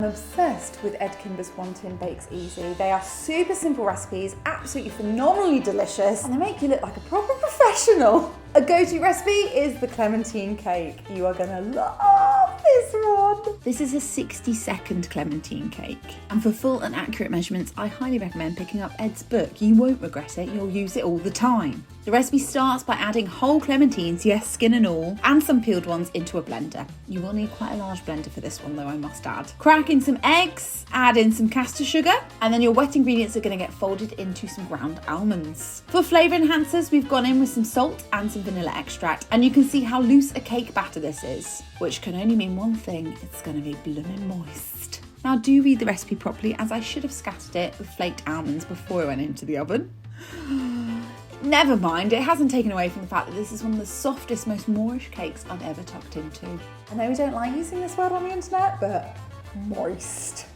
I'm obsessed with Ed Kimber's One Tine Bakes Easy. They are super simple recipes, absolutely phenomenally delicious, and they make you look like a proper professional. A go-to recipe is the Clementine cake. You are gonna love this one. This is a 60-second Clementine cake. And for full and accurate measurements, I highly recommend picking up Ed's book. You won't regret it, you'll use it all the time. The recipe starts by adding whole clementines, yes, skin and all, and some peeled ones into a blender. You will need quite a large blender for this one though, I must add. Crack in some eggs, add in some caster sugar, and then your wet ingredients are going to get folded into some ground almonds. For flavour enhancers, we've gone in with some salt and some vanilla extract, and you can see how loose a cake batter this is, which can only mean one thing: it's going to be blooming moist. Now do read the recipe properly, as I should have scattered it with flaked almonds before I went into the oven. Never mind, it hasn't taken away from the fact that this is one of the softest, most moorish cakes I've ever tucked into. I know we don't like using this word on the internet, but moist.